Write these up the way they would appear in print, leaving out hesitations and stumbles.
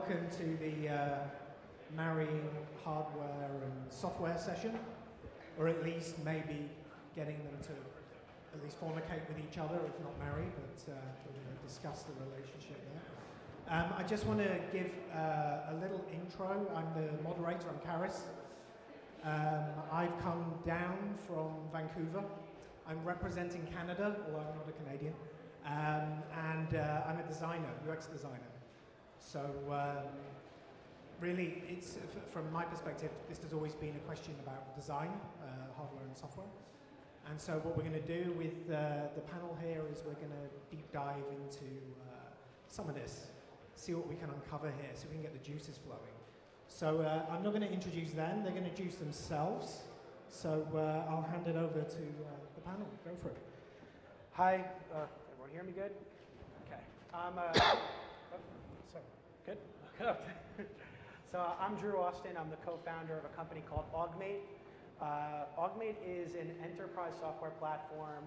welcome to the marrying hardware and software session, or at least maybe getting them to at least fornicate with each other, if not marry, but we're going to discuss the relationship there. I just want to give a little intro. I'm the moderator, I'm Karis. I've come down from Vancouver. I'm representing Canada, although I'm not a Canadian. And I'm a designer, UX designer. So really, it's, from my perspective, this has always been a question about design, hardware and software. And so what we're going to do with the panel here is we're going to deep dive into some of this, see what we can uncover here, so we can get the juices flowing. So I'm not going to introduce them, they're going to introduce themselves. So I'll hand it over to the panel. Go for it. Hi, everyone hear me good? Okay. Sorry. Good? So I'm Drew Austin. I'm the co-founder of a company called Augmate. Augmate is an enterprise software platform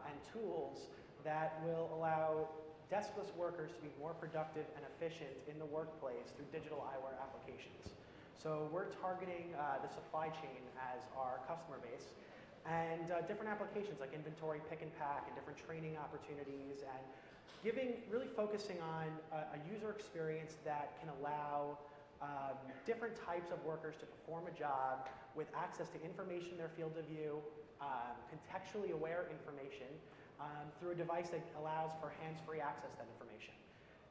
and tools that will allow deskless workers to be more productive and efficient in the workplace through digital eyewear applications. So we're targeting the supply chain as our customer base, and different applications like inventory, pick and pack, and different training opportunities, and really focusing on a user experience that can allow different types of workers to perform a job with access to information in their field of view, contextually aware information, through a device that allows for hands-free access to that information.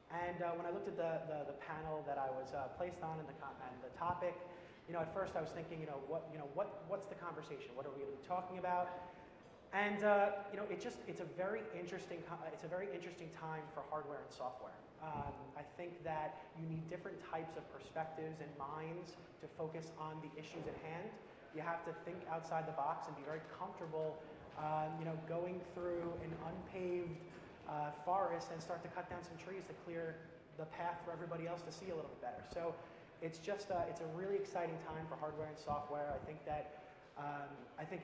And when I looked at the panel that I was placed on and the topic, at first I was thinking, what's the conversation? What are we going to be talking about? And it's a very interesting time for hardware and software. I think that you need different types of perspectives and minds to focus on the issues at hand. You have to think outside the box and be very comfortable, going through an unpaved forest and start to cut down some trees to clear the path for everybody else to see a little bit better. So it's just it's a really exciting time for hardware and software. I think that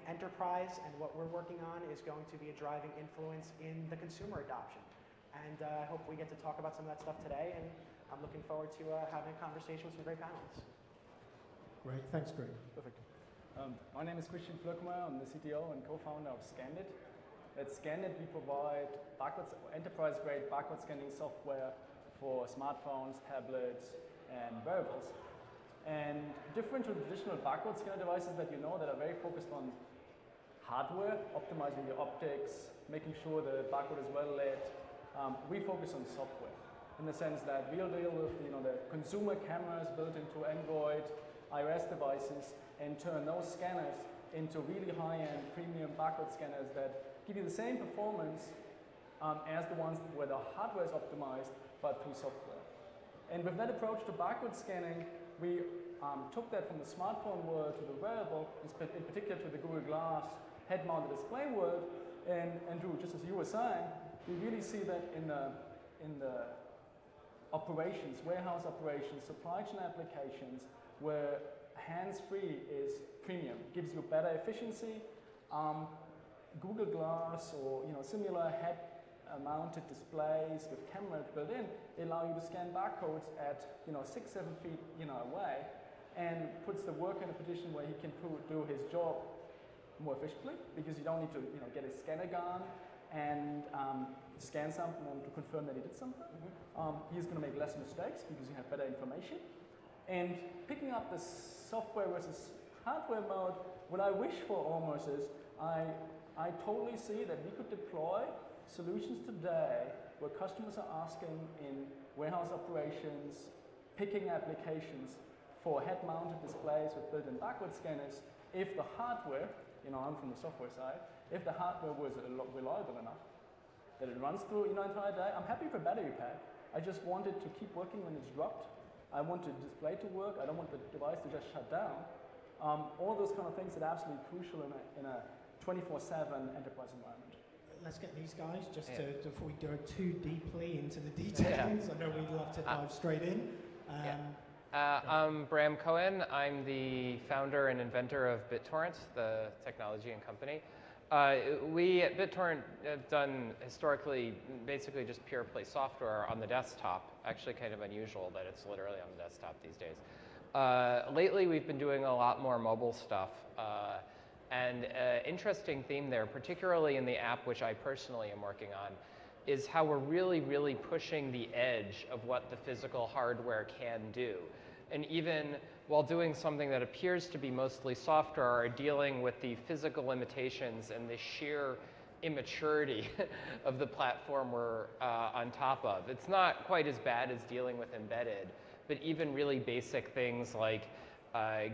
enterprise and what we're working on is going to be a driving influence in the consumer adoption. And I hope we get to talk about some of that stuff today, and I'm looking forward to having a conversation with some great panelists. Great, thanks, Greg. Perfect. My name is Floerkermeier. I'm the CTO and co-founder of Scandit. At Scandit, we provide enterprise-grade barcode scanning software for smartphones, tablets, and wearables. And different to traditional barcode scanner devices that you know that are very focused on hardware, optimizing the optics, making sure the barcode is well lit, we focus on software in the sense that we'll deal with the consumer cameras built into Android, iOS devices, and turn those scanners into really high-end premium barcode scanners that give you the same performance as the ones where the hardware is optimized, but through software. And with that approach to barcode scanning, we took that from the smartphone world to the wearable, in particular to the Google Glass head-mounted display world. And Andrew, just as you were saying, we really see that in the operations, warehouse operations, supply chain applications, where hands-free is premium, gives you better efficiency. Google Glass or similar head-mounted displays with cameras built in, they allow you to scan barcodes at 6-7 feet away, and puts the worker in a position where he can do his job more efficiently, because you don't need to get a scanner gun and scan something to confirm that he did something. He's going to make less mistakes because you have better information. And picking up the software versus hardware mode, what I wish for almost is I totally see that we could deploy solutions today where customers are asking in warehouse operations, picking applications for head-mounted displays with built-in barcode scanners, if the hardware, I'm from the software side, if the hardware was reliable enough, that it runs through an entire day. I'm happy for battery pack. I just want it to keep working when it's dropped. I want the display to work. I don't want the device to just shut down. All those kind of things that are absolutely crucial in a 24/7 enterprise environment. Let's get these guys, before we go too deeply into the details. I know we'd love to dive straight in. I'm Bram Cohen. I'm the founder and inventor of BitTorrent, the technology and company. We at BitTorrent have done historically basically just pure play software on the desktop. Actually kind of unusual that it's literally on the desktop these days. Lately we've been doing a lot more mobile stuff. And interesting theme there, particularly in the app which I personally am working on, is how we're really pushing the edge of what the physical hardware can do. And even while doing something that appears to be mostly software, are dealing with the physical limitations and the sheer immaturity of the platform we're on top of. It's not quite as bad as dealing with embedded, but even really basic things like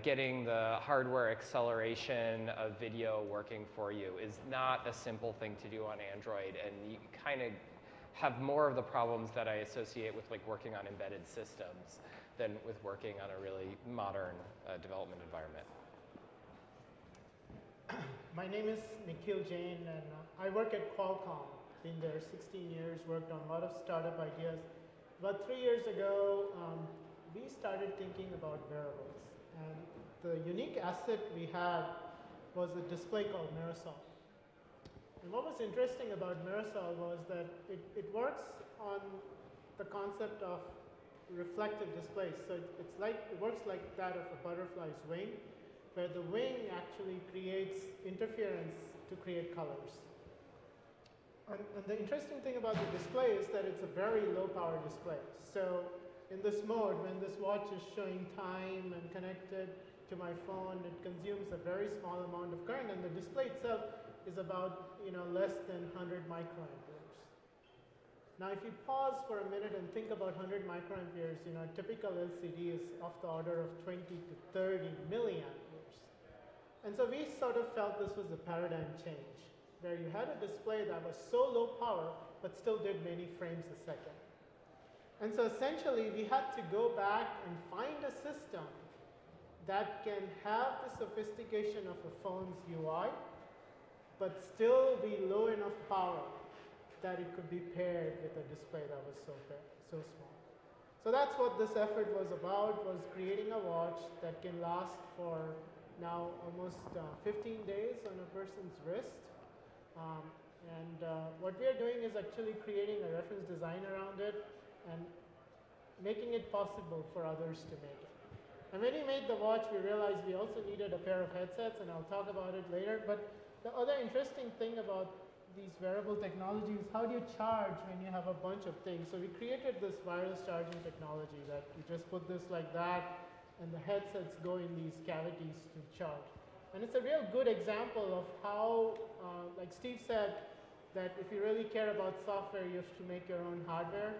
getting the hardware acceleration of video working for you is not a simple thing to do on Android, and you kind of have more of the problems that I associate with like working on embedded systems than with working on a really modern development environment. My name is Nikhil, Jain, and I work at Qualcomm. Been there 16 years, worked on a lot of startup ideas. About 3 years ago, we started thinking about wearables. And the unique asset we had was a display called Mirasol. And what was interesting about Mirasol was that it works on the concept of reflective displays. So it works like that of a butterfly's wing, where the wing actually creates interference to create colors. And the interesting thing about the display is that it's a very low power display. So in this mode, when this watch is showing time and connected to my phone, it consumes a very small amount of current, and the display itself is about less than 100 microamperes. Now, if you pause for a minute and think about 100 microamperes, a typical LCD is of the order of 20 to 30 milliamperes. And so we sort of felt this was a paradigm change, where you had a display that was so low power, but still did many frames a second. And so essentially, we had to go back and find a system that can have the sophistication of a phone's UI, but still be low enough power that it could be paired with a display that was so small. So that's what this effort was about, was creating a watch that can last for now almost 15 days on a person's wrist. What we are doing is actually creating a reference design around it and making it possible for others to make it. And when we made the watch, we realized we also needed a pair of headsets, and I'll talk about it later. But the other interesting thing about these wearable technologies, how do you charge when you have a bunch of things? So we created this wireless charging technology that you just put this like that, and the headsets go in these cavities to charge. And it's a real good example of how, like Steve said, that if you really care about software, you have to make your own hardware.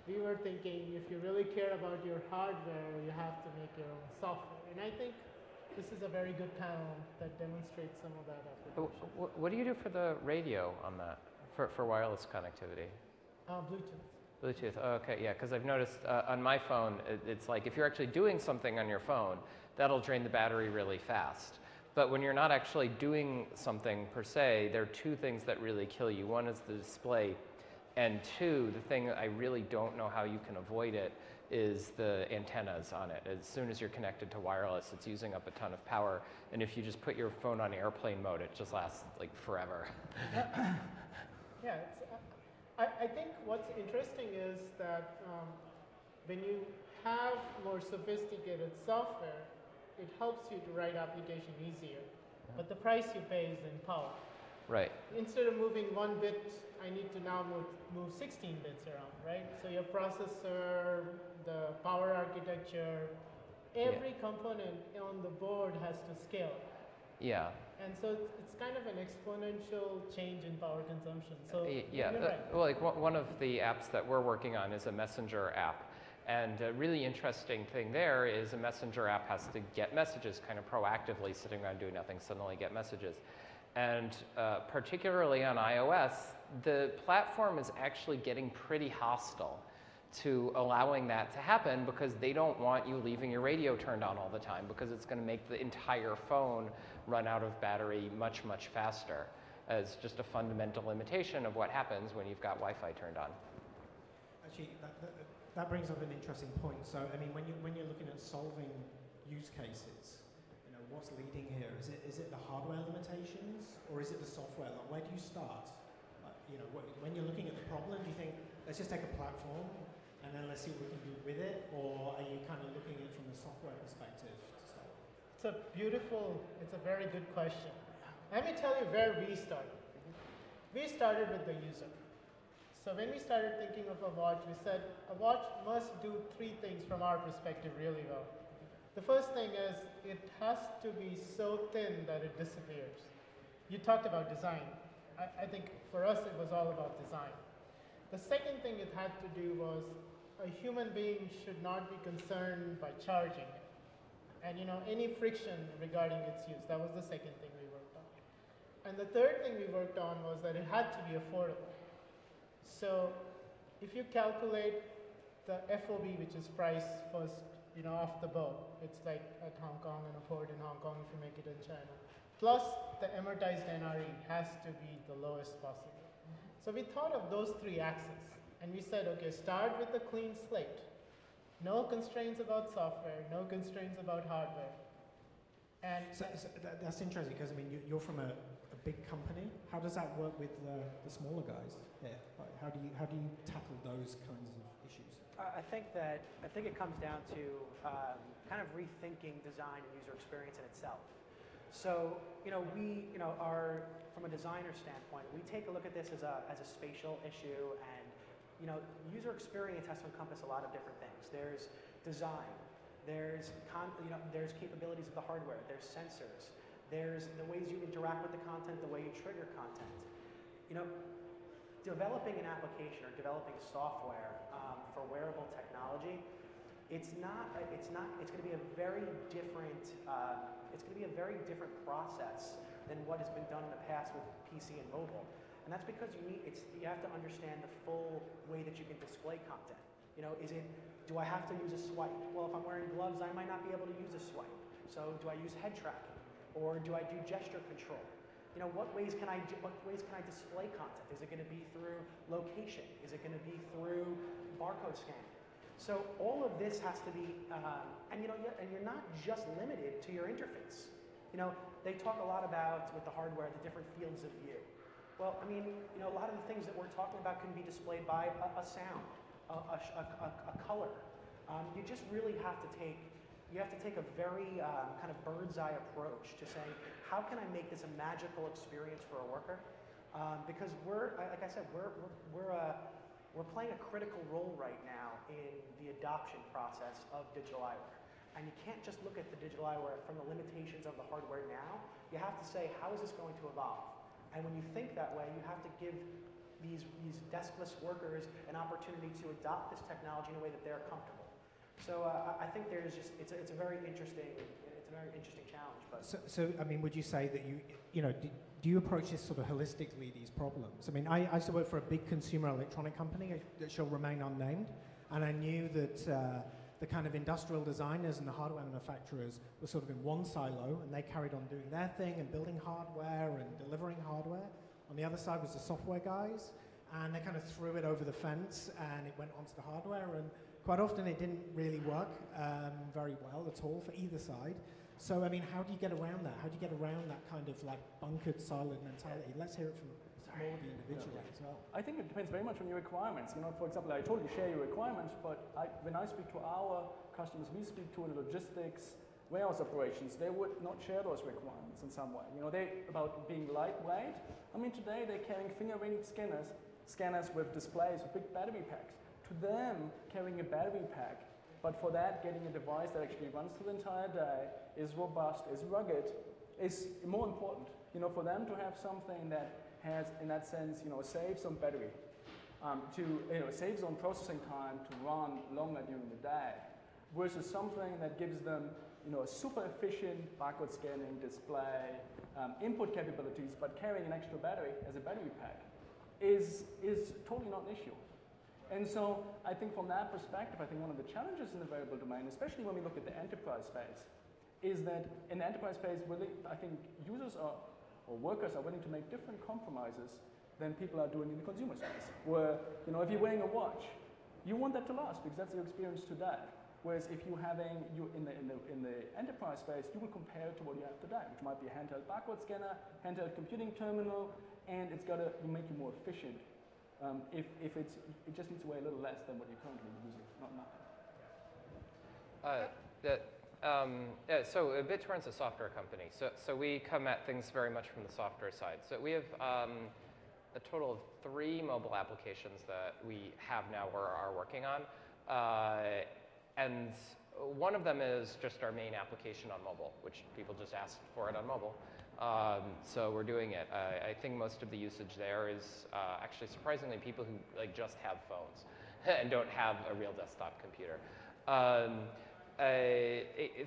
We were thinking if you really care about your hardware, you have to make your own software. And I think this is a very good panel that demonstrates some of that application. What do you do for the radio on that, for wireless connectivity? Bluetooth. Bluetooth, oh, okay, yeah, because I've noticed on my phone, it's like if you're actually doing something on your phone, that'll drain the battery really fast. But when you're not actually doing something per se, there are two things that really kill you. One is the display, and two, the thing that I really don't know how you can avoid it is the antennas on it. As soon as you're connected to wireless, it's using up a ton of power. And if you just put your phone on airplane mode, it just lasts like forever. Yeah, I think what's interesting is that when you have more sophisticated software, it helps you to write application easier. But the price you pay is in power. Right. Instead of moving 1 bit, I need to now move 16 bits around, right? So your processor, the power architecture, every component on the board has to scale. Yeah. And so it's kind of an exponential change in power consumption. So yeah, right. well, like one of the apps that we're working on is a messenger app. And a really interesting thing there is a messenger app has to get messages kind of proactively, sitting around doing nothing, suddenly get messages. And particularly on iOS, the platform is actually getting pretty hostile to allowing that to happen because they don't want you leaving your radio turned on all the time because it's going to make the entire phone run out of battery much, much faster as just a fundamental limitation of what happens when you've got Wi-Fi turned on. Actually, that brings up an interesting point. So, I mean, when you're looking at solving use cases, what's leading here? Is it the hardware limitations, or is it the software? Like, where do you start? When you're looking at the problem, do you think, let's just take a platform and then let's see what we can do with it, or are you kind of looking at it from the software perspective to start? It's a very good question. Let me tell you where we started. We started with the user. So when we started thinking of a watch, we said a watch must do three things from our perspective really well. The first thing is it has to be so thin that it disappears. You talked about design. I think for us it was all about design. The second thing it had to do was a human being should not be concerned by charging it. And any friction regarding its use, that was the second thing we worked on. And the third thing we worked on was that it had to be affordable. So if you calculate the FOB, which is price first, off the boat, it's like at Hong Kong and a port in Hong Kong if you make it in China. Plus the amortized NRE has to be the lowest possible. So we thought of those three axes and we said, okay, start with a clean slate. No constraints about software, no constraints about hardware. And so that's interesting because you're from a big company. How does that work with the smaller guys here? Like, how do you tackle those kinds of issues? I think it comes down to kind of rethinking design and user experience in itself. So we are from a designer standpoint, we take a look at this as a spatial issue, and user experience has to encompass a lot of different things. There's design, there's capabilities of the hardware, there's sensors, there's the ways you interact with the content, the way you trigger content. Developing an application or developing software for wearable technology, it's going to be a very different process than what has been done in the past with PC and mobile. And that's because you have to understand the full way that you can display content. Do I have to use a swipe? Well, if I'm wearing gloves, I might not be able to use a swipe. So do I use head tracking? Or do I do gesture control? What ways can I display content? Is it going to be through location? Is it going to be through barcode scanning? So all of this has to be, and you're not just limited to your interface. They talk a lot about, with the hardware, the different fields of view. Well, a lot of the things that we're talking about can be displayed by a sound, a color. You just really have to take a very kind of bird's eye approach to saying, how can I make this a magical experience for a worker? Because like I said, we're playing a critical role right now in the adoption process of digital eyewear. And you can't just look at the digital eyewear from the limitations of the hardware now. You have to say, how is this going to evolve? And when you think that way, you have to give these deskless workers an opportunity to adopt this technology in a way that they're comfortable. So I think it's a very interesting challenge. But so would you say that do you approach this sort of holistically, these problems? I used to work for a big consumer electronic company that shall remain unnamed, and I knew that the kind of industrial designers and the hardware manufacturers were sort of in one silo, and they carried on doing their thing and building hardware and delivering hardware. On the other side was the software guys, and they kind of threw it over the fence, and it went onto the hardware, and quite often it didn't really work very well at all for either side. So, how do you get around that? How do you get around that kind of like bunkered siloed mentality? Let's hear it from more of the individual as well. I think it depends very much on your requirements. For example, I totally share your requirements, but when I speak to our customers, we speak to in logistics, warehouse operations, they would not share those requirements in some way. They about being lightweight. Today they're carrying finger-reading scanners with displays with big battery packs. To them, carrying a battery pack, but for that, getting a device that actually runs through the entire day, is robust, is rugged, is more important. For them to have something that has, in that sense, saves on battery, saves on processing time to run longer during the day, versus something that gives them, a super efficient barcode scanning display, input capabilities, but carrying an extra battery as a battery pack, is totally not an issue. And so I think from that perspective, I think one of the challenges in the wearable domain, especially when we look at the enterprise space, is that in the enterprise space, really, I think users or workers are willing to make different compromises than people are doing in the consumer space. Where, if you're wearing a watch, you want that to last because that's your experience today. Whereas if you're having in the enterprise space, you will compare it to what you have today, which might be a handheld barcode scanner, handheld computing terminal, and it's got to make you more efficient. If it just needs to weigh a little less than what you're currently using, not nothing. So BitTorrent's a software company. So we come at things very much from the software side. So we have a total of 3 mobile applications that we have now or are working on. And one of them is just our main application on mobile, which people just asked for it on mobile. So we're doing it. I think most of the usage there is actually surprisingly people who like just have phones and don't have a real desktop computer.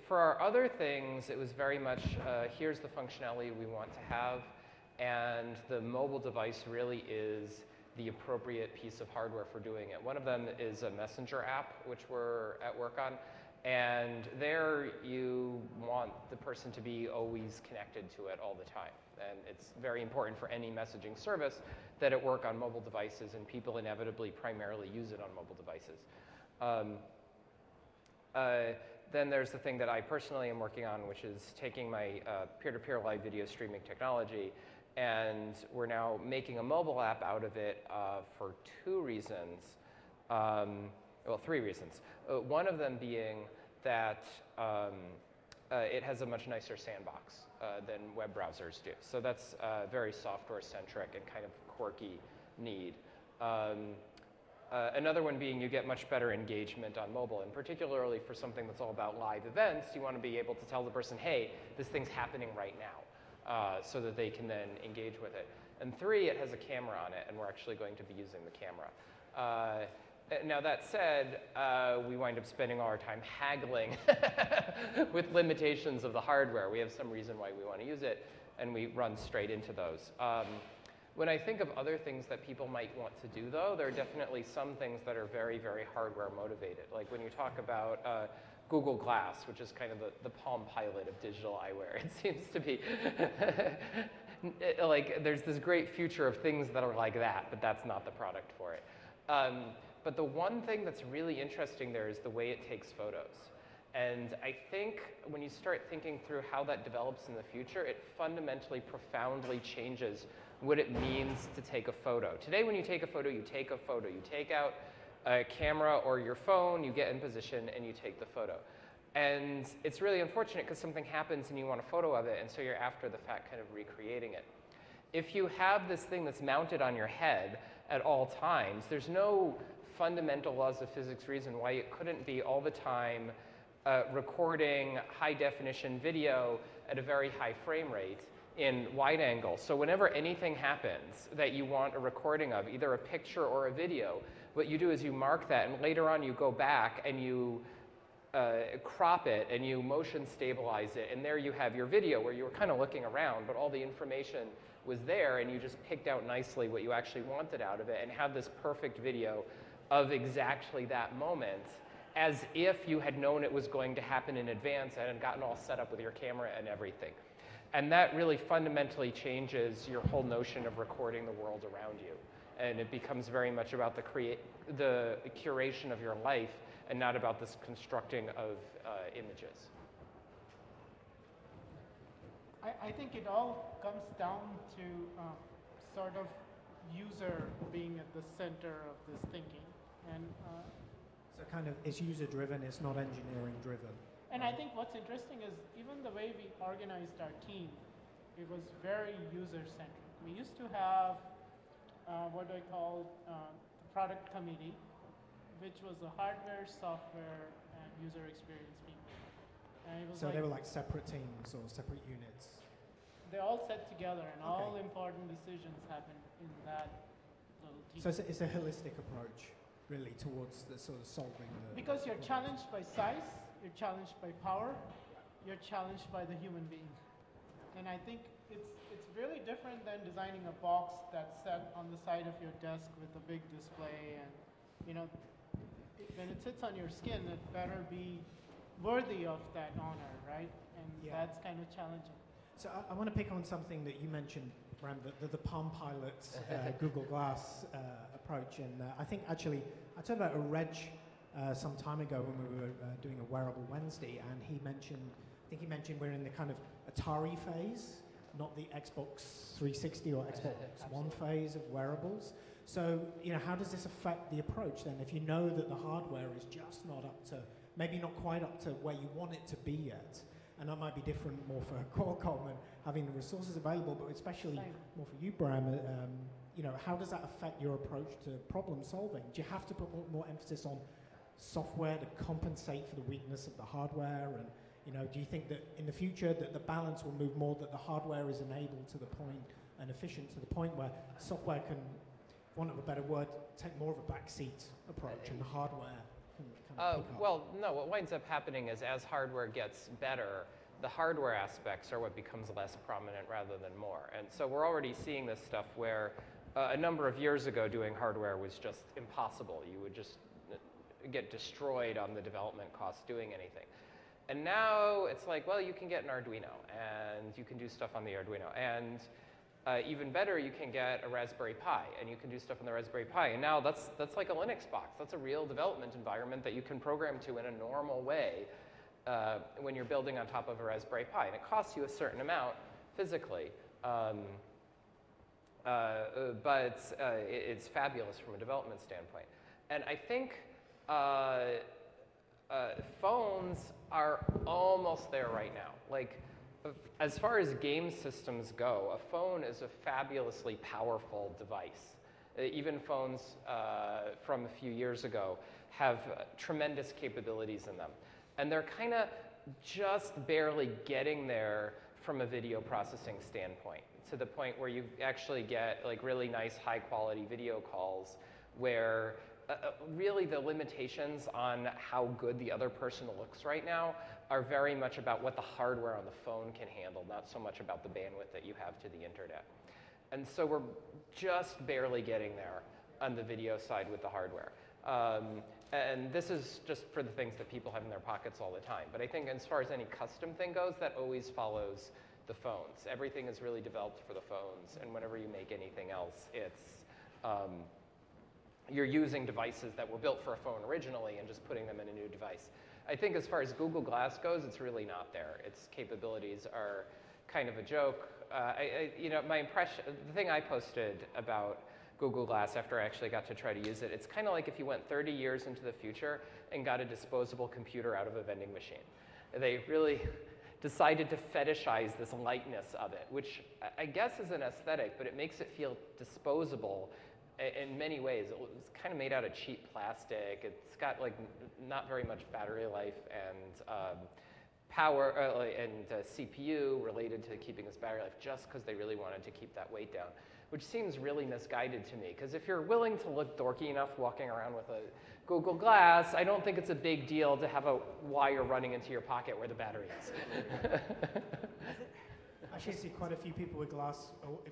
For our other things, it was very much here's the functionality we want to have, and the mobile device really is the appropriate piece of hardware for doing it. One of them is a messenger app, which we're at work on. And there you want the person to be always connected to it all the time. And it's very important for any messaging service that it work on mobile devices, and people inevitably primarily use it on mobile devices. Then there's the thing that I personally am working on, which is taking my peer-to-peer live video streaming technology, and we're now making a mobile app out of it for 2 reasons. Well, 3 reasons. One of them being that it has a much nicer sandbox than web browsers do. So that's very software-centric and kind of quirky need. Another one being you get much better engagement on mobile, and particularly for something that's all about live events, you want to be able to tell the person, hey, this thing's happening right now, so that they can then engage with it. And 3, it has a camera on it, and we're actually going to be using the camera. Now that said, we wind up spending all our time haggling with limitations of the hardware. We have some reason why we want to use it, and we run straight into those. When I think of other things that people might want to do, though, there are definitely some things that are very, very hardware motivated. Like when you talk about Google Glass, which is kind of the Palm Pilot of digital eyewear, it seems to be like there's this great future of things that are like that, but that's not the product for it. But the one thing that's really interesting there is the way it takes photos. And I think when you start thinking through how that develops in the future, it fundamentally, profoundly changes what it means to take a photo. Today, when you take a photo, you take a photo. You take out a camera or your phone, you get in position, and you take the photo. And it's really unfortunate because something happens and you want a photo of it, and so you're after the fact kind of recreating it. If you have this thing that's mounted on your head at all times, there's no fundamental laws of physics reason why it couldn't be all the time recording high-definition video at a very high frame rate in wide angle. So whenever anything happens that you want a recording of, either a picture or a video, what you do is you mark that, and later on you go back and you crop it and you motion stabilize it, and there you have your video where you were kind of looking around, but all the information was there, and you just picked out nicely what you actually wanted out of it and have this perfect video of exactly that moment, as if you had known it was going to happen in advance and had gotten all set up with your camera and everything. And that really fundamentally changes your whole notion of recording the world around you. And it becomes very much about the curation of your life and not about this constructing of images. I think it all comes down to sort of user being at the center of this thinking. And so kind of it's user-driven, it's not engineering-driven. And I think what's interesting is even the way we organized our team, it was very user-centric. We used to have what I call the product committee, which was the hardware, software, and user experience people. And it was so they were like separate teams or separate units? They all sat together, and all important decisions happened in that little team. So it's a holistic approach, really, towards the sort of solving the... Because you're challenged by size, you're challenged by power, you're challenged by the human being. And I think it's really different than designing a box that's set on the side of your desk with a big display, and you know, when it sits on your skin, it better be worthy of that honor, right? And that's kind of challenging. So I want to pick on something that you mentioned, Bram, the Palm Pilot Google Glass approach. And I think actually, I talked about a reg some time ago when we were doing a Wearable Wednesday, and I think he mentioned we're in the kind of Atari phase, not the Xbox 360 or Xbox One phase of wearables. So, how does this affect the approach then? If you know that the hardware is just not up to, maybe not quite up to where you want it to be yet, and that might be different more for Qualcomm and having the resources available, but especially more for you, Bram, how does that affect your approach to problem solving? Do you have to put more emphasis on software to compensate for the weakness of the hardware? And do you think that in the future that the balance will move more, that the hardware is enabled to the point and efficient to the point where software can, for want of a better word, take more of a backseat approach and the hardware can kind of pick up? Well, no, what winds up happening is as hardware gets better, the hardware aspects are what becomes less prominent rather than more. And so we're already seeing this stuff where a number of years ago doing hardware was just impossible. You would just get destroyed on the development costs doing anything. And now it's like, well, you can get an Arduino and you can do stuff on the Arduino. And even better, you can get a Raspberry Pi and you can do stuff on the Raspberry Pi. And now that's like a Linux box. That's a real development environment that you can program to in a normal way when you're building on top of a Raspberry Pi. And it costs you a certain amount physically. But it's fabulous from a development standpoint. And I think phones are almost there right now. Like, as far as game systems go, a phone is a fabulously powerful device. Even phones from a few years ago have tremendous capabilities in them. And they're kind of just barely getting there from a video processing standpoint, to the point where you actually get like really nice high quality video calls where really the limitations on how good the other person looks right now are very much about what the hardware on the phone can handle, not so much about the bandwidth that you have to the internet. And so we're just barely getting there on the video side with the hardware. And this is just for the things that people have in their pockets all the time. But I think as far as any custom thing goes, that always follows the phones. Everything is really developed for the phones. And whenever you make anything else, it's you're using devices that were built for a phone originally and just putting them in a new device. I think as far as Google Glass goes, it's really not there. Its capabilities are kind of a joke. My impression, the thing I posted about Google Glass after I actually got to try to use it, it's kind of like if you went 30 years into the future and got a disposable computer out of a vending machine. They really decided to fetishize this lightness of it, which I guess is an aesthetic, but it makes it feel disposable in many ways. It was kind of made out of cheap plastic. It's got like not very much battery life and power and CPU related to keeping this battery life, just because they really wanted to keep that weight down, which seems really misguided to me. Because if you're willing to look dorky enough walking around with a Google Glass, I don't think it's a big deal to have a wire running into your pocket where the battery is. I actually see quite a few people with glass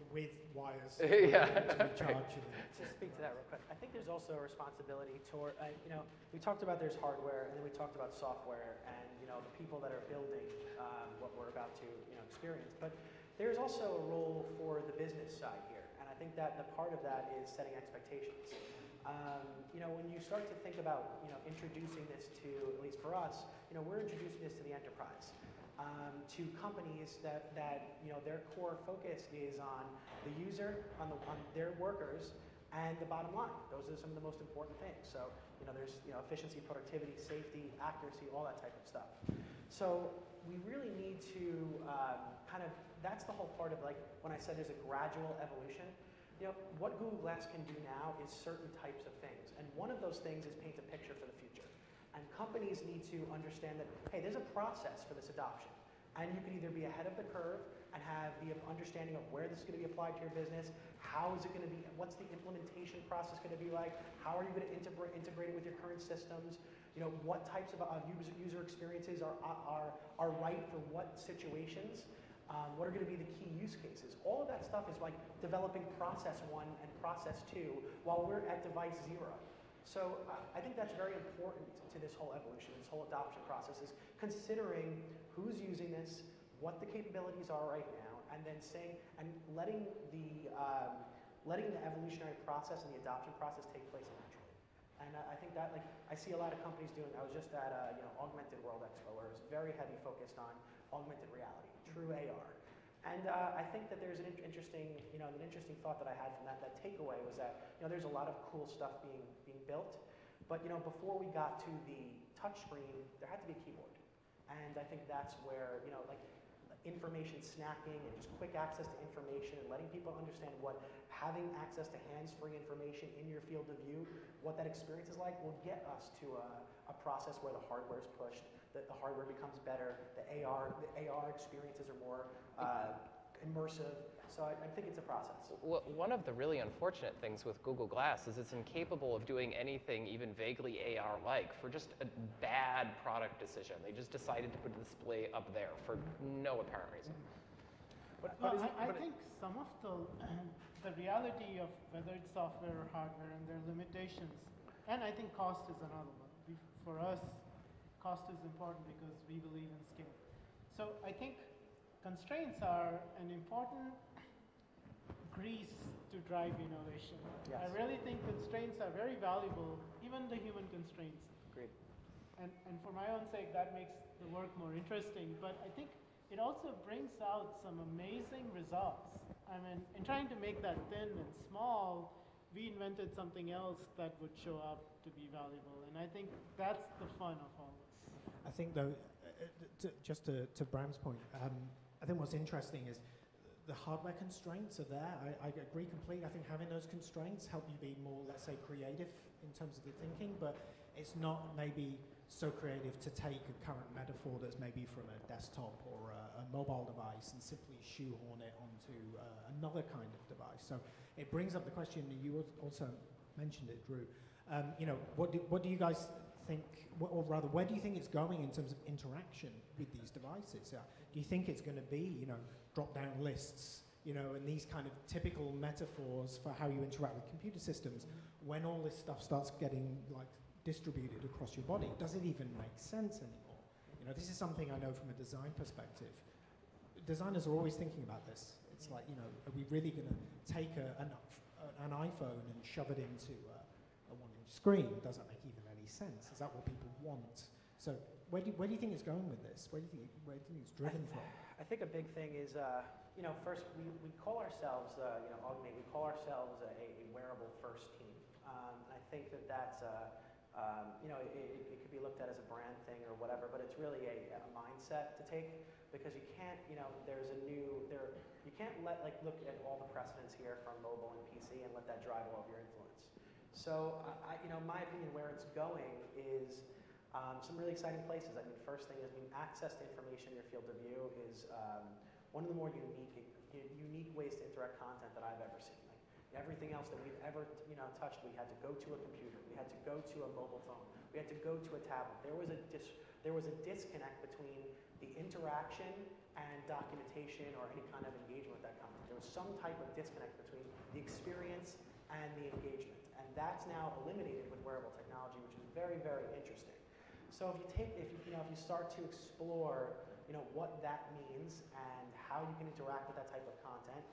with wires Yeah. to recharge. To speak to that real quick, I think there's also a responsibility toward, we talked about there's hardware, and then we talked about software, and the people that are building what we're about to experience. But there's also a role for the business side here, and I think that the part of that is setting expectations. When you start to think about introducing this to, at least for us, we're introducing this to the enterprise. To companies that their core focus is on the user, on their workers, and the bottom line. Those are some of the most important things. So there's efficiency, productivity, safety, accuracy, all that type of stuff. So we really need to that's the whole part of like when I said there's a gradual evolution. What Google Glass can do now is certain types of things, and one of those things is paint a picture for the future. And companies need to understand that, hey, there's a process for this adoption. And you can either be ahead of the curve and have the understanding of where this is going to be applied to your business, how is it going to be, what's the implementation process going to be like, how are you going to integrate it with your current systems, what types of user experiences are right for what situations, what are going to be the key use cases. All of that stuff is like developing process 1 and process 2 while we're at device 0. So I think that's very important to this whole evolution, this whole adoption process, is considering who's using this, what the capabilities are right now, and then saying and letting the evolutionary process and the adoption process take place naturally. And I think that, like, I see a lot of companies doing. I was just at Augmented World Expo, where it was very heavy focused on augmented reality, true AR. And I think that there's an interesting thought that I had from that takeaway was that there's a lot of cool stuff being built, but before we got to the touch screen, there had to be a keyboard, and I think that's where like information snacking and just quick access to information and letting people understand what having access to hands-free information in your field of view, what that experience is like, will get us to a process where the hardware is pushed, that the hardware becomes better, the AR experiences are more immersive. So I think it's a process. Well, one of the really unfortunate things with Google Glass is it's incapable of doing anything even vaguely AR-like for just a bad product decision. They just decided to put a display up there for no apparent reason. I think some of the reality of whether it's software or hardware and their limitations, and I think cost is another one. For us, cost is important because we believe in scale. So I think constraints are an important grease to drive innovation. Yes. I really think constraints are very valuable, even the human constraints. Agreed. And for my own sake, that makes the work more interesting. But I think it also brings out some amazing results. I mean, in trying to make that thin and small, we invented something else that would show up to be valuable. And I think that's the fun of all this. I think, though, just to Bram's point, I think what's interesting is the hardware constraints are there. I agree completely. I think having those constraints help you be more, let's say, creative in terms of the thinking, but it's not maybe so creative to take a current metaphor that's maybe from a desktop or a mobile device and simply shoehorn it onto another kind of device. So it brings up the question, you also mentioned it, Drew. What do you guys think, or rather, where do you think it's going in terms of interaction with these devices? Do you think it's going to be, drop-down lists, and these kind of typical metaphors for how you interact with computer systems when all this stuff starts getting distributed across your body? Does it even make sense anymore? This is something I know from a design perspective. Designers are always thinking about this. It's like, are we really going to take an iPhone and shove it into a 1-inch screen? Does that make even any sense? Is that what people want? So where do you think it's going with this? Where do you think it's driven from? I think a big thing is, first we call ourselves, Augmate, we call ourselves a wearable first team. And I think that's, it could be looked at as a brand thing or whatever, but it's really a mindset to take, because you can't, you can't look at all the precedents here from mobile and PC and let that drive all of your influence. So, my opinion where it's going is some really exciting places. I mean, first thing is, access to information in your field of view is one of the more unique ways to interact content that I've ever seen. Like, everything else that we've ever touched, we had to go to a computer, we had to go to a mobile phone, we had to go to a tablet. There was a disconnect between the interaction and documentation or any kind of engagement with that content. There was some type of disconnect between the experience and the engagement, and that's now eliminated with wearable technology, which is very, very interesting. So if you start to explore, what that means and how you can interact with that type of content,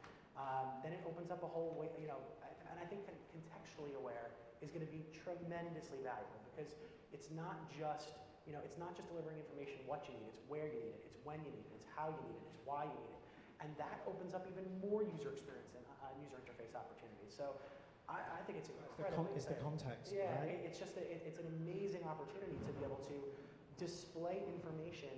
then it opens up a whole way, and I think contextually aware is going to be tremendously valuable, because it's not just, it's not just delivering information what you need, it's where you need it, it's when you need it, it's how you need it, it's why you need it, and that opens up even more user experience and user interface opportunities. So I think it's incredible. It's the context, yeah, right? It's just it's an amazing opportunity to be able to display information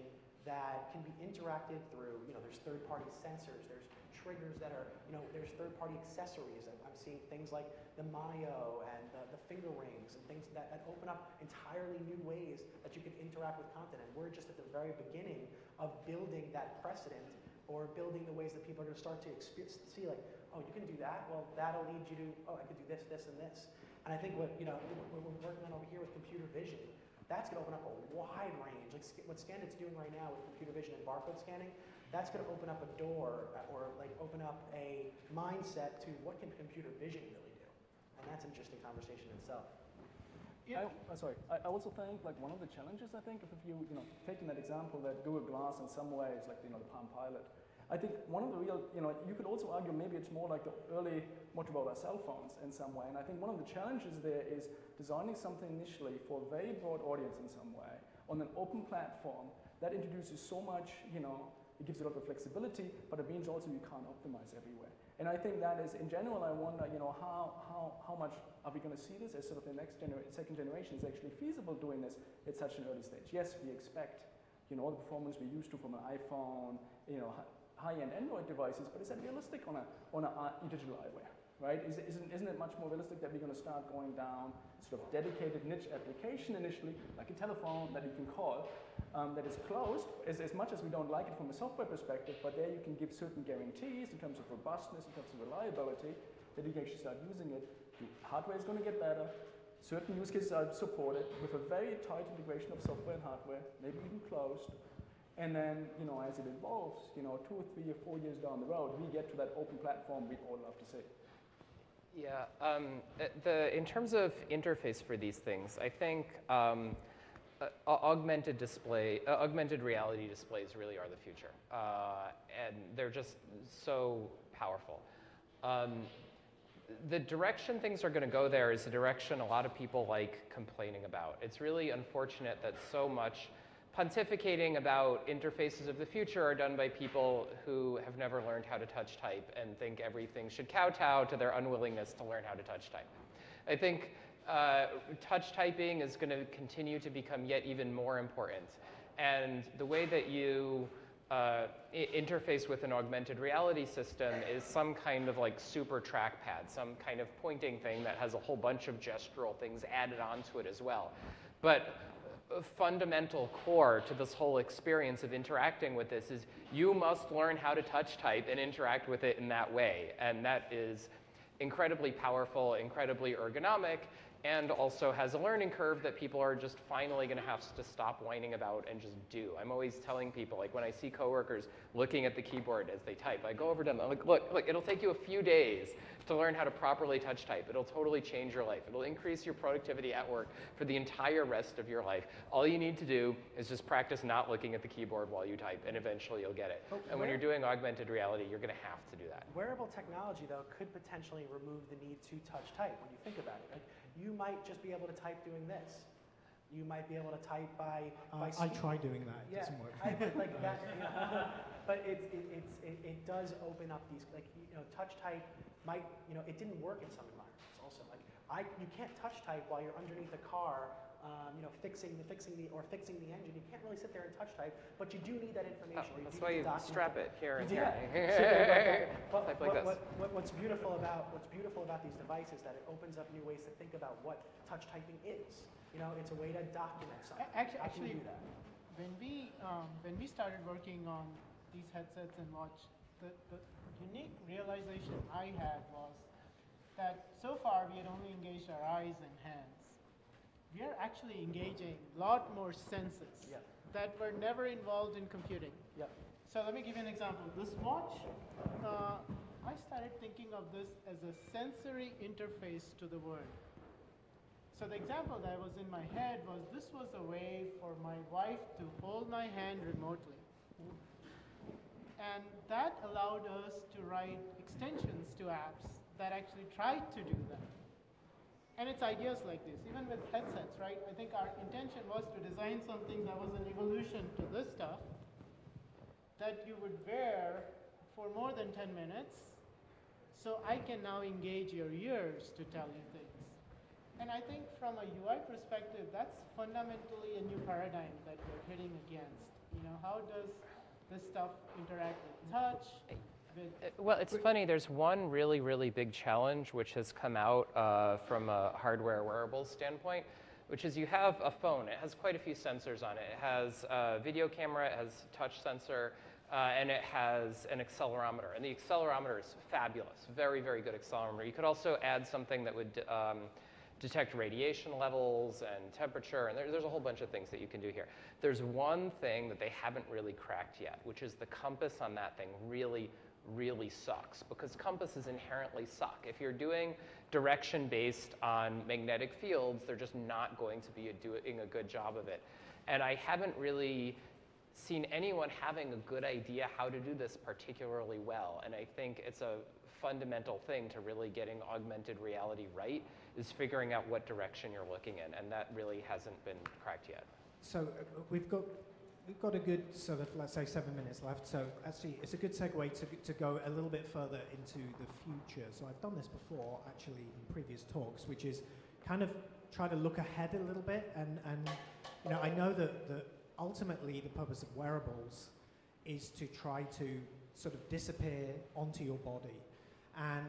that can be interacted through, there's third-party sensors, there's triggers that are, there's third-party accessories. I'm seeing things like the Mayo and the finger rings and things that open up entirely new ways that you can interact with content. And we're just at the very beginning of building that precedent, or building the ways that people are going to start to see, like, oh, you can do that? Well, that'll lead you to, oh, I could do this, this, and this. And I think what we're working on over here with computer vision, that's going to open up a wide range. Like what Scandit's doing right now with computer vision and barcode scanning, that's going to open up a door, or open up a mindset to what can computer vision really do. And that's an interesting conversation in itself. Yeah. I also think one of the challenges, I think, if you taking that example that Google Glass in some ways, the Palm Pilot, I think one of the real, you could also argue maybe it's more like the early Motorola cell phones in some way. And I think one of the challenges there is designing something initially for a very broad audience in some way on an open platform that introduces so much, it gives you a lot of flexibility, but it means also you can't optimize everywhere. And I think that is, in general, I wonder, how much are we going to see this as sort of the second generation is actually feasible doing this at such an early stage? Yes, we expect, all the performance we're used to from an iPhone, high-end Android devices, but is that realistic on a digital eyewear, right? Isn't it much more realistic that we're going to start going down sort of dedicated niche application initially, like a telephone that you can call, that is closed, as much as we don't like it from a software perspective, but there you can give certain guarantees in terms of robustness, in terms of reliability, that you can actually start using it. The hardware is going to get better. Certain use cases are supported with a very tight integration of software and hardware, maybe even closed. And then, as it evolves, 2 or 3 or 4 years down the road, we get to that open platform we'd all love to see. Yeah, in terms of interface for these things, I think augmented reality displays really are the future, and they're just so powerful. The direction things are going to go there is a direction a lot of people like complaining about. It's really unfortunate that so much pontificating about interfaces of the future are done by people who have never learned how to touch type and think everything should kowtow to their unwillingness to learn how to touch type. I think touch typing is going to continue to become yet even more important. And the way that you interface with an augmented reality system is some kind of like super trackpad, some kind of pointing thing that has a whole bunch of gestural things added onto it as well. But a fundamental core to this whole experience of interacting with this is you must learn how to touch type and interact with it in that way. And that is incredibly powerful, incredibly ergonomic, and also has a learning curve that people are just finally going to have to stop whining about and just do. I'm always telling people, like when I see coworkers looking at the keyboard as they type, I go over to them, I'm like, look, it'll take you a few days to learn how to properly touch type. It'll totally change your life. It'll increase your productivity at work for the entire rest of your life. All you need to do is just practice not looking at the keyboard while you type, and eventually you'll get it. And when you're doing augmented reality, you're going to have to do that. Wearable technology, though, could potentially remove the need to touch type when you think about it. Like, you might just be able to type doing this. You might be able to type by I try doing that. It doesn't work. But it does open up these, like, touch type might, it didn't work in some environments also. Like, you can't touch type while you're underneath a car, fixing the engine. You can't really sit there and touch type, but you do need that information. That's why you strap it here and here. What's beautiful about these devices is that it opens up new ways to think about what touch typing is. It's a way to document something. Actually, do that? When we started working on these headsets and watch, the unique realization I had was that so far we had only engaged our eyes and hands. We are actually engaging a lot more senses that were never involved in computing. So let me give you an example. This watch, I started thinking of this as a sensory interface to the world. So the example that was in my head was this was a way for my wife to hold my hand remotely. And that allowed us to write extensions to apps that actually tried to do that. And it's ideas like this, even with headsets, right? I think our intention was to design something that was an evolution to this stuff that you would wear for more than 10 minutes, so I can now engage your ears to tell you things. And I think from a UI perspective, that's fundamentally a new paradigm that we're hitting against. How does this stuff interact with touch? Well, it's funny, there's one really, really big challenge which has come out from a hardware wearables standpoint, which is you have a phone. It has quite a few sensors on it. It has a video camera, it has touch sensor, and it has an accelerometer. And the accelerometer is fabulous, very, very good accelerometer. You could also add something that would detect radiation levels and temperature, and there's a whole bunch of things that you can do here. There's one thing that they haven't really cracked yet, which is the compass on that thing really sucks, because compasses inherently suck. If you're doing direction based on magnetic fields, they're just not going to be doing a good job of it. And I haven't really seen anyone having a good idea how to do this particularly well. And I think it's a fundamental thing to really getting augmented reality right, is figuring out what direction you're looking in, and that really hasn't been cracked yet. So we've got a good sort of, let's say, 7 minutes left. So actually, it's a good segue to go a little bit further into the future. So I've done this before, actually, in previous talks, which is kind of try to look ahead a little bit. And you know, I know that ultimately the purpose of wearables is to try to sort of disappear onto your body. And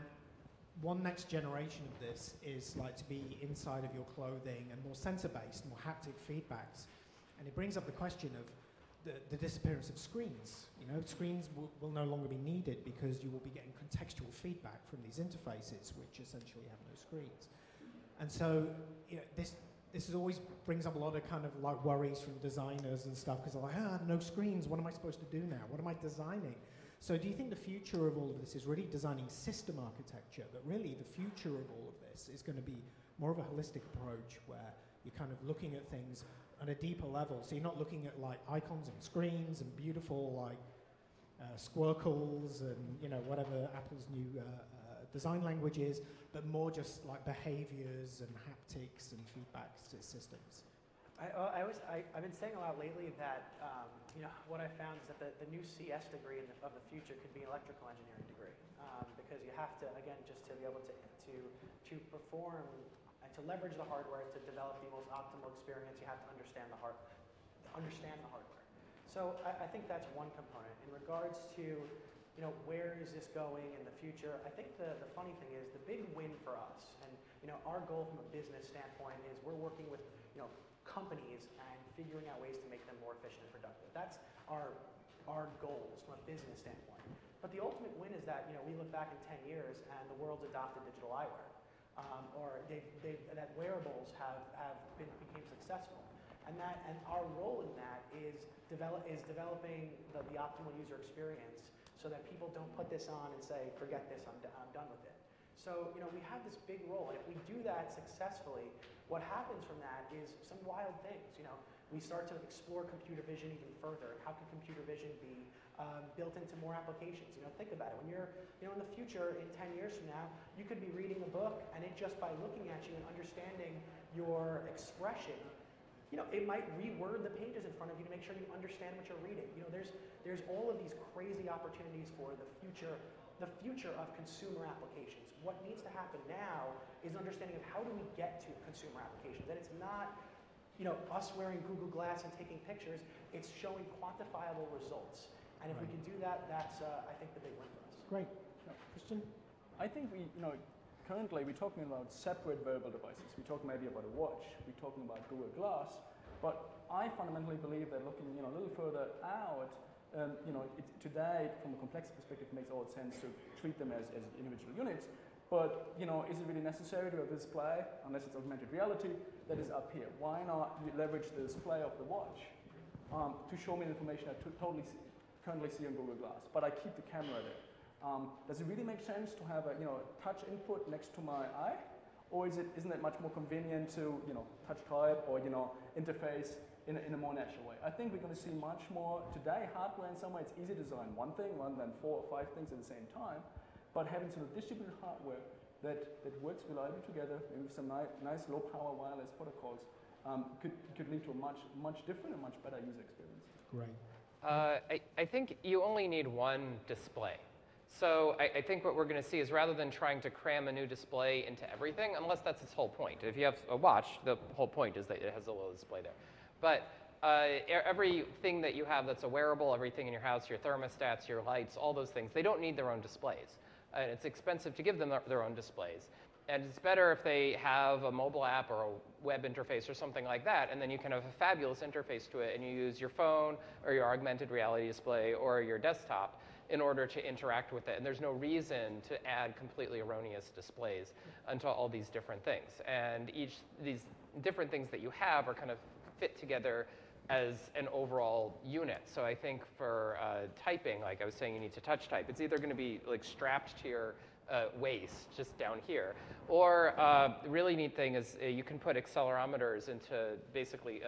one next generation of this is like to be inside of your clothing and more sensor-based, more haptic feedbacks. And it brings up the question of the disappearance of screens. You know, screens will no longer be needed because you will be getting contextual feedback from these interfaces, which essentially have no screens. And so, you know, this always brings up a lot of kind of like worries from designers and stuff, because they're like, no screens, what am I supposed to do now? What am I designing? So do you think the future of all of this is really designing system architecture, that really the future of all of this is going to be more of a holistic approach where you're kind of looking at things on a deeper level? So you're not looking at like icons and screens and beautiful like squircles and, you know, whatever Apple's new design language is, but more just like behaviors and haptics and feedback systems. I've been saying a lot lately that you know, what I found is that the new CS degree of the future could be an electrical engineering degree, because you have to, again, just to be able to perform and to leverage the hardware to develop the most optimal experience, you have to understand the hardware. So I think that's one component. In regards to, you know, where is this going in the future? I think the funny thing is the big win for us, and you know, our goal from a business standpoint is we're working with, you know, companies and figuring out ways to make them more efficient and productive. That's our goals from a business standpoint. But the ultimate win is that, you know, we look back in 10 years and the world's adopted digital eyewear, or that wearables became successful, and our role in that is developing the optimal user experience, so that people don't put this on and say, forget this, I'm done with it. So, you know, we have this big role, and if we do that successfully, what happens from that is some wild things. You know, we start to explore computer vision even further. How can computer vision be built into more applications? You know, think about it. When you're, you know, in the future, in 10 years from now, you could be reading a book, and it just by looking at you and understanding your expression, you know, it might reword the pages in front of you to make sure you understand what you're reading. You know, there's all of these crazy opportunities for the future of consumer applications. What needs to happen now is understanding of how do we get to consumer applications. That it's not, you know, us wearing Google Glass and taking pictures. It's showing quantifiable results. And if we can do that, that's, I think, the big win for us. Great. Christian? I think currently we're talking about separate wearable devices. We talk maybe about a watch. We're talking about Google Glass. But I fundamentally believe that looking, you know, a little further out, you know, today, from a complexity perspective, it makes all sense to treat them as individual units. But, you know, is it really necessary to have a display, unless it's augmented reality, that is up here? Why not leverage the display of the watch to show me the information I currently see on Google Glass, but I keep the camera there? Does it really make sense to have a, you know, touch input next to my eye? Or isn't it much more convenient to, you know, touch type or, you know, interface in a more natural way? I think we're going to see much more today. Hardware, in some way, it's easy to design one thing rather than 4 or 5 things at the same time. But having sort of distributed hardware that works reliably together, maybe with some nice low power wireless protocols, could lead to a much different and much better user experience. Great. I think you only need one display. So I think what we're going to see is, rather than trying to cram a new display into everything, unless that's its whole point. If you have a watch, the whole point is that it has a little display there. But everything that you have that's a wearable, everything in your house, your thermostats, your lights, all those things, they don't need their own displays. And it's expensive to give them their own displays. And it's better if they have a mobile app or a web interface or something like that, and then you can have a fabulous interface to it, and you use your phone or your augmented reality display or your desktop in order to interact with it. And there's no reason to add completely erroneous displays onto all these different things. And these different things that you have are kind of fit together as an overall unit. So I think for typing, like I was saying, you need to touch type. It's either going to be like strapped to your waist, just down here. Or the really neat thing is you can put accelerometers into basically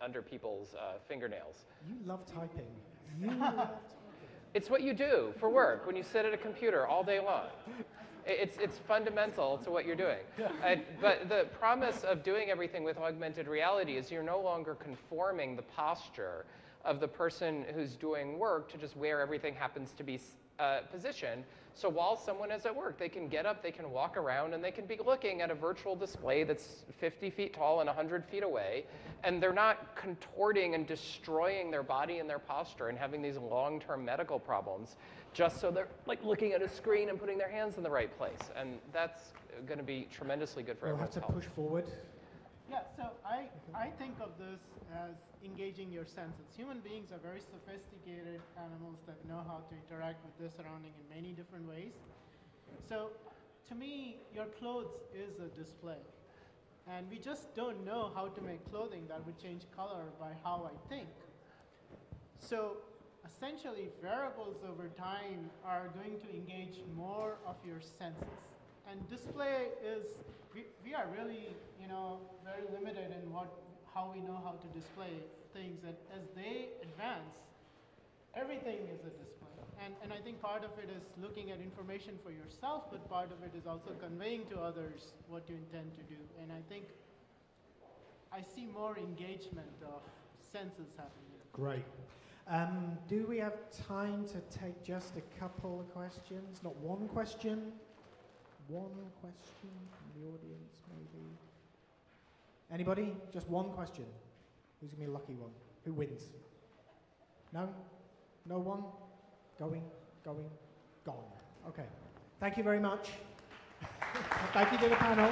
under people's fingernails. You love typing. You love typing. It's what you do for work when you sit at a computer all day long. It's fundamental to what you're doing. But the promise of doing everything with augmented reality is you're no longer conforming the posture of the person who's doing work to just where everything happens to be positioned. So while someone is at work, they can get up, they can walk around, and they can be looking at a virtual display that's 50 feet tall and 100 feet away, and they're not contorting and destroying their body and their posture and having these long-term medical problems just so they're like looking at a screen and putting their hands in the right place. And that's going to be tremendously good for We'll have everyone's to health. push forward. Yeah, so I think of this as engaging your senses. Human beings are very sophisticated animals that know how to interact with their surrounding in many different ways. So to me, your clothes is a display. And we just don't know how to make clothing that would change color by how I think. So essentially, wearables over time are going to engage more of your senses. And display is, we are really, very limited in how we know how to display things. And as they advance, everything is a display. And I think part of it is looking at information for yourself, but part of it is also conveying to others what you intend to do. And I think I see more engagement of senses happening. Great. Do we have time to take just a couple of questions? Not one question? One question from the audience, maybe? Anybody? Just one question. Who's going to be a lucky one? Who wins? No? No one? Going, gone. Okay. Thank you very much. Thank you to the panel.